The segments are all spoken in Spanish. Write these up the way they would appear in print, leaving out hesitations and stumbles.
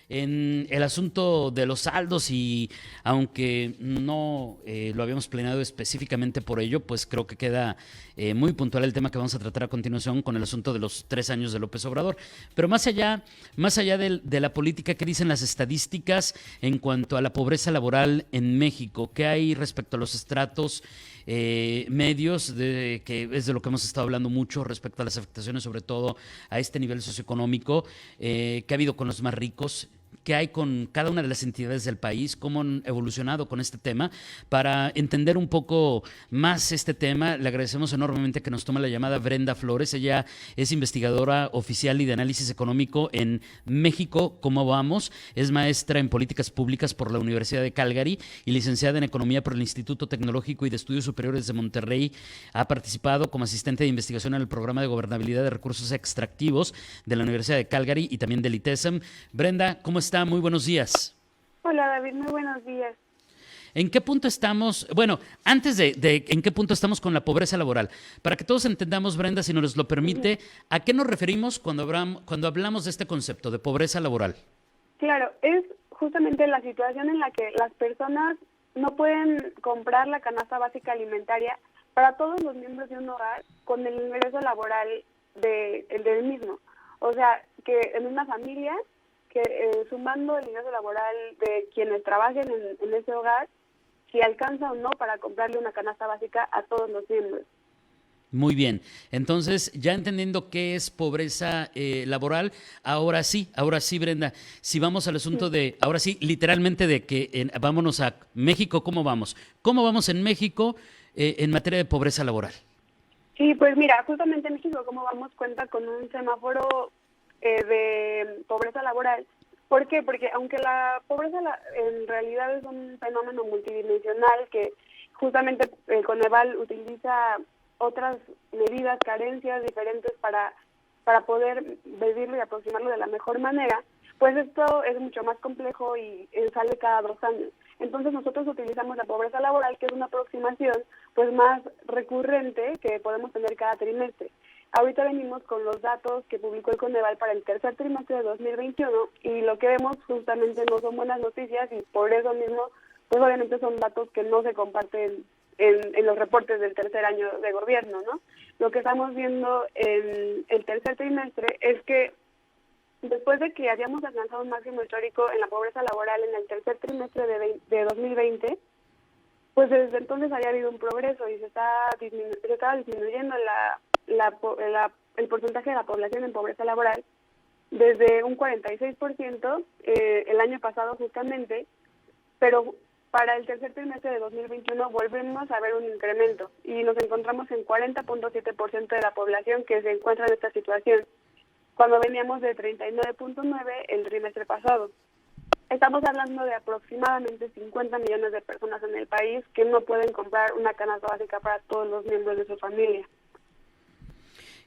en el asunto de los saldos y aunque no lo habíamos planeado específicamente por ello, pues creo que queda muy puntual el tema que vamos a tratar a continuación con el asunto de los 3 años de López Obrador. Pero más allá de la política, ¿qué dicen las estadísticas en cuanto a la pobreza laboral en México? ¿Qué hay respecto a los estratos medios, que es de lo que hemos estado hablando mucho respecto a las afectaciones, sobre todo a este nivel socioeconómico, que ha habido con los más ricos? ¿Qué hay con cada una de las entidades del país? ¿Cómo han evolucionado con este tema? Para entender un poco más este tema, le agradecemos enormemente que nos tome la llamada Brenda Flores. Ella es investigadora oficial y de análisis económico en México, ¿cómo vamos? Es maestra en políticas públicas por la Universidad de Calgary y licenciada en economía por el Instituto Tecnológico y de Estudios Superiores de Monterrey. Ha participado como asistente de investigación en el programa de gobernabilidad de recursos extractivos de la Universidad de Calgary y también del ITESM. Brenda, ¿cómo está? Muy buenos días. Hola David, muy buenos días. ¿En qué punto estamos? Bueno, antes de en qué punto estamos con la pobreza laboral, para que todos entendamos, Brenda, si nos lo permite, ¿a qué nos referimos cuando hablamos de este concepto de pobreza laboral? Claro, es justamente la situación en la que las personas no pueden comprar la canasta básica alimentaria para todos los miembros de un hogar con el ingreso laboral del mismo. O sea, que en una familia, que sumando el ingreso laboral de quienes trabajen en ese hogar, si alcanza o no para comprarle una canasta básica a todos los miembros. Muy bien, entonces ya entendiendo qué es pobreza laboral, ahora sí, Brenda, si vamos al asunto de, ahora sí, literalmente de que vámonos a México, ¿cómo vamos? ¿Cómo vamos en México en materia de pobreza laboral? Sí, pues mira, justamente en México, como vamos, cuenta con un semáforo de pobreza laboral. ¿Por qué? Porque aunque la pobreza en realidad es un fenómeno multidimensional que justamente el Coneval utiliza otras medidas, carencias diferentes para poder medirlo y aproximarlo de la mejor manera, pues esto es mucho más complejo y sale cada 2 años. Entonces nosotros utilizamos la pobreza laboral, que es una aproximación pues más recurrente que podemos tener cada trimestre. Ahorita venimos con los datos que publicó el Coneval para el tercer trimestre de 2021 y lo que vemos justamente no son buenas noticias y por eso mismo, pues obviamente son datos que no se comparten en los reportes del tercer año de gobierno, ¿no? Lo que estamos viendo en el tercer trimestre es que después de que habíamos alcanzado un máximo histórico en la pobreza laboral en el tercer trimestre de 2020, pues desde entonces había habido un progreso y se estaba disminuyendo el porcentaje de la población en pobreza laboral desde un 46% el año pasado justamente, pero para el tercer trimestre de 2021 volvemos a ver un incremento y nos encontramos en 40.7% de la población que se encuentra en esta situación, cuando veníamos de 39.9 el trimestre pasado. Estamos hablando de aproximadamente 50 millones de personas en el país que no pueden comprar una canasta básica para todos los miembros de su familia.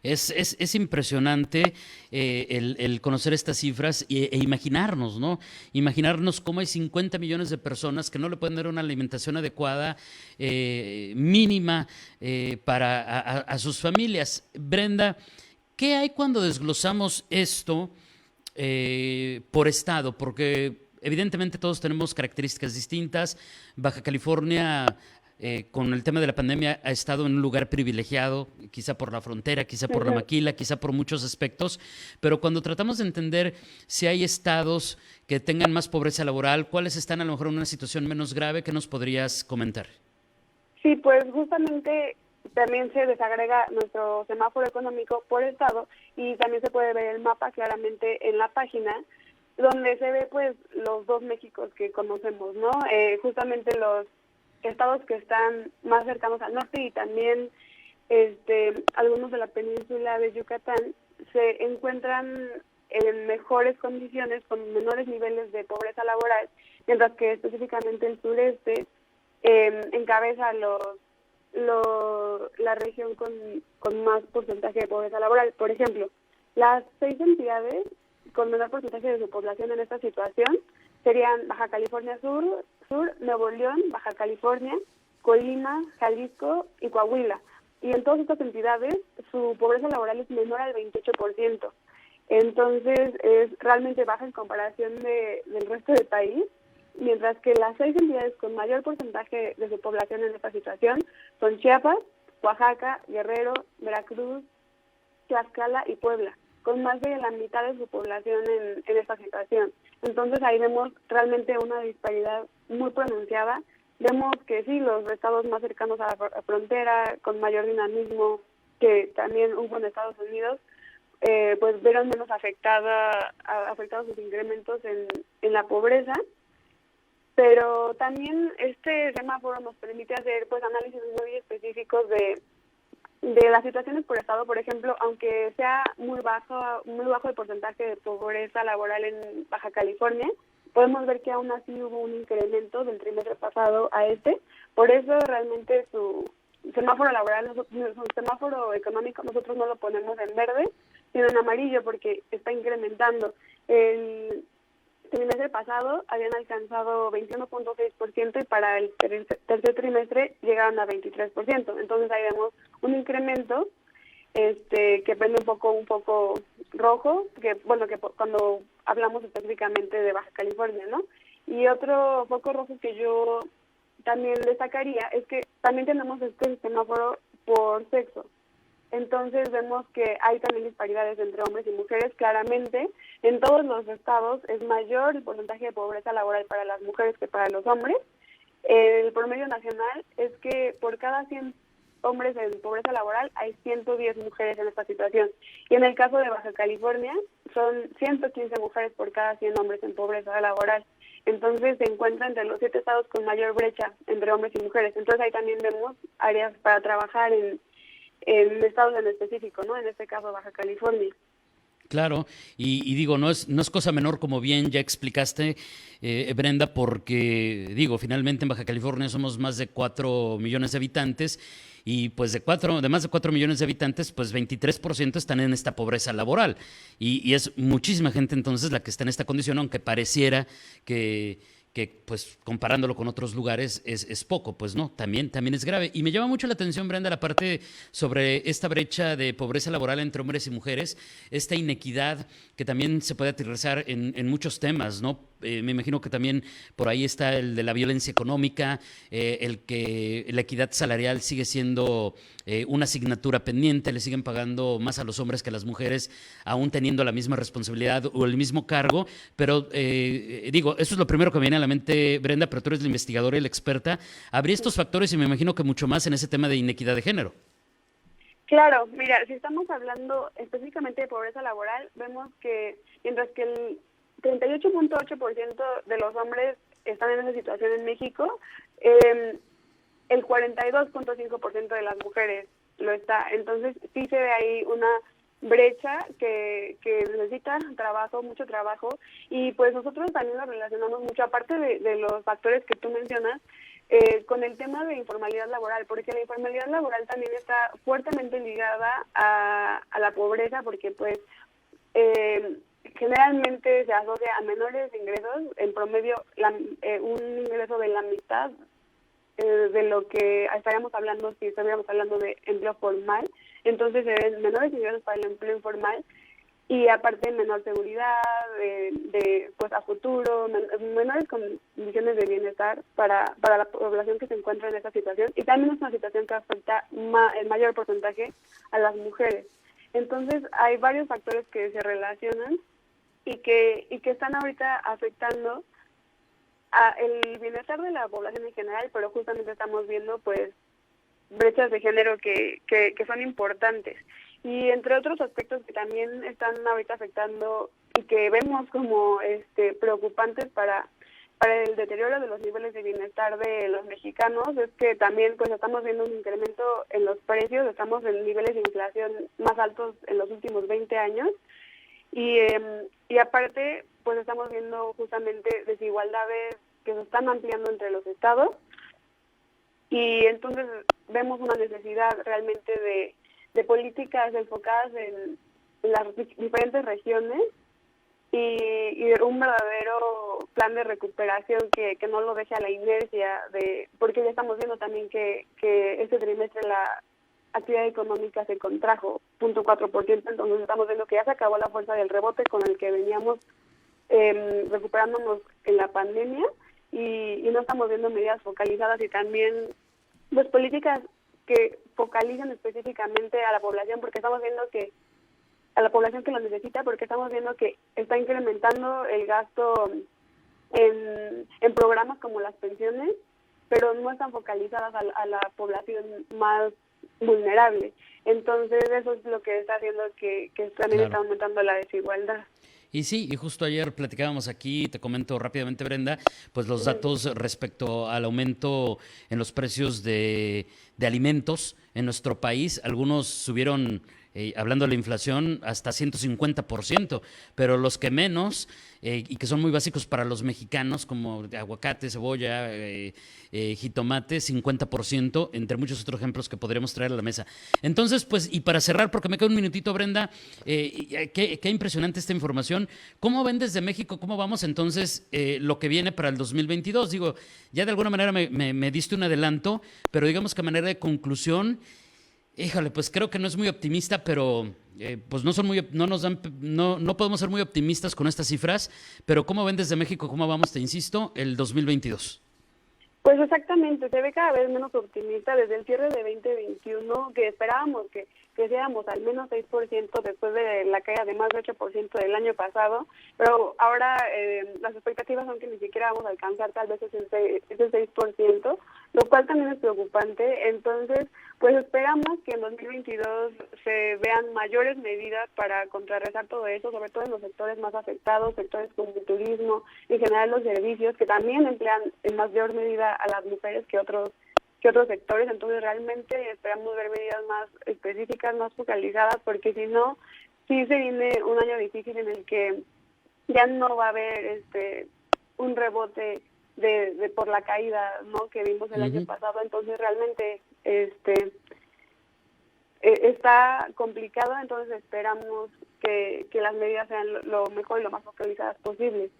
Es impresionante el conocer estas cifras e imaginarnos, ¿no? Imaginarnos cómo hay 50 millones de personas que no le pueden dar una alimentación adecuada, mínima, a sus familias. Brenda, ¿qué hay cuando desglosamos esto por estado? Porque evidentemente todos tenemos características distintas. Baja California, con el tema de la pandemia, ha estado en un lugar privilegiado, quizá por la frontera, quizá por la maquila, quizá por muchos aspectos, pero cuando tratamos de entender si hay estados que tengan más pobreza laboral, cuáles están a lo mejor en una situación menos grave, ¿qué nos podrías comentar? Sí, pues justamente también se desagrega nuestro semáforo económico por estado y también se puede ver el mapa claramente en la página, donde se ve pues los dos Méxicos que conocemos, ¿no? Justamente los estados que están más cercanos al norte y también algunos de la península de Yucatán se encuentran en mejores condiciones, con menores niveles de pobreza laboral, mientras que específicamente el sureste encabeza la región con más porcentaje de pobreza laboral. Por ejemplo, las 6 entidades con menor porcentaje de su población en esta situación serían Baja California Sur, Nuevo León, Baja California, Colima, Jalisco y Coahuila. Y en todas estas entidades su pobreza laboral es menor al 28%. Entonces es realmente baja en comparación del resto del país, mientras que las 6 entidades con mayor porcentaje de su población en esta situación son Chiapas, Oaxaca, Guerrero, Veracruz, Tlaxcala y Puebla, con más de la mitad de su población en esta situación. Entonces ahí vemos realmente una disparidad muy pronunciada. Vemos que sí, los estados más cercanos a la frontera, con mayor dinamismo, que también hubo en Estados Unidos, pues vieron menos afectados sus incrementos en la pobreza. Pero también este semáforo nos permite hacer pues análisis muy específicos de las situaciones por estado. Por ejemplo, aunque sea muy bajo el porcentaje de pobreza laboral en Baja California, podemos ver que aún así hubo un incremento del trimestre pasado a este. Por eso realmente su semáforo laboral, su semáforo económico, nosotros no lo ponemos en verde, sino en amarillo, porque está incrementando. El trimestre pasado habían alcanzado 21.6% y para el tercer trimestre llegaron a 23%. Entonces ahí vemos un incremento que prende un poco rojo, que cuando hablamos específicamente de Baja California, ¿no? Y otro foco rojo que yo también destacaría es que también tenemos este semáforo por sexo. Entonces vemos que hay también disparidades entre hombres y mujeres. Claramente, en todos los estados es mayor el porcentaje de pobreza laboral para las mujeres que para los hombres. El promedio nacional es que por cada 100 hombres en pobreza laboral hay 110 mujeres en esta situación. Y en el caso de Baja California son 115 mujeres por cada 100 hombres en pobreza laboral. Entonces se encuentra entre los 7 estados con mayor brecha entre hombres y mujeres. Entonces ahí también vemos áreas para trabajar en estados en específico, ¿no? En este caso, Baja California. Claro, y digo, no es cosa menor, como bien ya explicaste, Brenda, porque digo, finalmente en Baja California somos más de 4 millones de habitantes y pues de más de 4 millones de habitantes, pues 23% están en esta pobreza laboral y es muchísima gente entonces la que está en esta condición, aunque pareciera que pues comparándolo con otros lugares es poco, pues no, también es grave. Y me llama mucho la atención, Brenda, la parte sobre esta brecha de pobreza laboral entre hombres y mujeres, esta inequidad que también se puede aterrizar en muchos temas, ¿no? Me imagino que también por ahí está el de la violencia económica, el que la equidad salarial sigue siendo una asignatura pendiente, le siguen pagando más a los hombres que a las mujeres, aún teniendo la misma responsabilidad o el mismo cargo, pero digo, eso es lo primero que me viene a la mente, Brenda, pero tú eres la investigadora y la experta. Habría estos factores y me imagino que mucho más en ese tema de inequidad de género. Claro, mira, si estamos hablando específicamente de pobreza laboral, vemos que mientras que el 38.8% de los hombres están en esa situación en México, el 42.5% de las mujeres lo está. Entonces sí se ve ahí una brecha que necesita trabajo, mucho trabajo, y pues nosotros también lo relacionamos mucho, aparte de los factores que tú mencionas, con el tema de informalidad laboral, porque la informalidad laboral también está fuertemente ligada a la pobreza, porque pues generalmente se asocia a menores ingresos, en promedio un ingreso de la mitad de lo que estaríamos hablando si estuviéramos hablando de empleo formal. Entonces se ven menores ingresos para el empleo informal y aparte menor seguridad pues a futuro, menores condiciones de bienestar para la población que se encuentra en esta situación, y también es una situación que afecta el mayor porcentaje a las mujeres. Entonces hay varios factores que se relacionan y que están ahorita afectando el bienestar de la población en general, pero justamente estamos viendo pues brechas de género que son importantes. Y entre otros aspectos que también están ahorita afectando y que vemos como preocupantes para el deterioro de los niveles de bienestar de los mexicanos, es que también pues estamos viendo un incremento en los precios, estamos en niveles de inflación más altos en los últimos 20 años, y aparte pues estamos viendo justamente desigualdades que se están ampliando entre los estados, y entonces vemos una necesidad realmente de políticas enfocadas en las diferentes regiones y un verdadero plan de recuperación que no lo deje a la inercia, porque ya estamos viendo también que este trimestre actividad económica se contrajo 0.4%, entonces estamos viendo que ya se acabó la fuerza del rebote con el que veníamos recuperándonos en la pandemia y no estamos viendo medidas focalizadas y también pues políticas que focalicen específicamente a la población, porque estamos viendo que a la población que lo necesita, porque estamos viendo que está incrementando el gasto en programas como las pensiones, pero no están focalizadas a la población más vulnerable. Entonces eso es lo que está haciendo que también está aumentando la desigualdad. Y sí, y justo ayer platicábamos aquí, te comento rápidamente, Brenda, pues los datos respecto al aumento en los precios de alimentos en nuestro país. Algunos subieron, hablando de la inflación, hasta 150%, pero los que menos, y que son muy básicos para los mexicanos, como aguacate, cebolla, jitomate, 50%, entre muchos otros ejemplos que podríamos traer a la mesa. Entonces, pues, y para cerrar, porque me queda un minutito, Brenda, qué impresionante esta información. ¿Cómo ven desde México? ¿Cómo vamos entonces lo que viene para el 2022? Digo, ya de alguna manera me diste un adelanto, pero digamos que a manera de conclusión, híjole, pues creo que no es muy optimista, pero pues no podemos ser muy optimistas con estas cifras, pero ¿cómo ven desde México? ¿Cómo vamos, te insisto, el 2022? Pues exactamente, se ve cada vez menos optimista desde el cierre de 2021, que esperábamos que creciéramos al menos 6% después de la caída de más de 8% del año pasado, pero ahora las expectativas son que ni siquiera vamos a alcanzar tal vez ese 6%, lo cual también es preocupante. Entonces, pues esperamos que en 2022 se vean mayores medidas para contrarrestar todo eso, sobre todo en los sectores más afectados, sectores como el turismo, en general los servicios, que también emplean en mayor medida a las mujeres que otros sectores. Entonces realmente esperamos ver medidas más específicas, más focalizadas, porque si no, sí se viene un año difícil en el que ya no va a haber un rebote de por la caída, ¿no?, que vimos el año pasado. Entonces realmente está complicado, entonces esperamos que las medidas sean lo mejor y lo más focalizadas posible.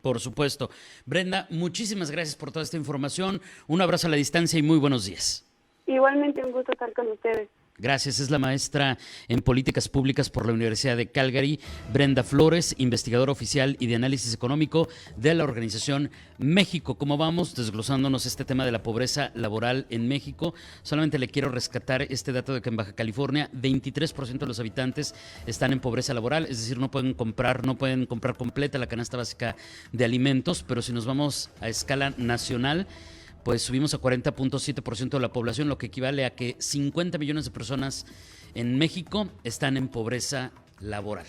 Por supuesto. Brenda, muchísimas gracias por toda esta información. Un abrazo a la distancia y muy buenos días. Igualmente, un gusto estar con ustedes. Gracias. Es la maestra en Políticas Públicas por la Universidad de Calgary, Brenda Flores, investigadora oficial y de análisis económico de la organización México. ¿Cómo vamos? Desglosándonos este tema de la pobreza laboral en México. Solamente le quiero rescatar este dato de que en Baja California 23% de los habitantes están en pobreza laboral, es decir, no pueden comprar completa la canasta básica de alimentos, pero si nos vamos a escala nacional, pues subimos a 40.7% de la población, lo que equivale a que 50 millones de personas en México están en pobreza laboral.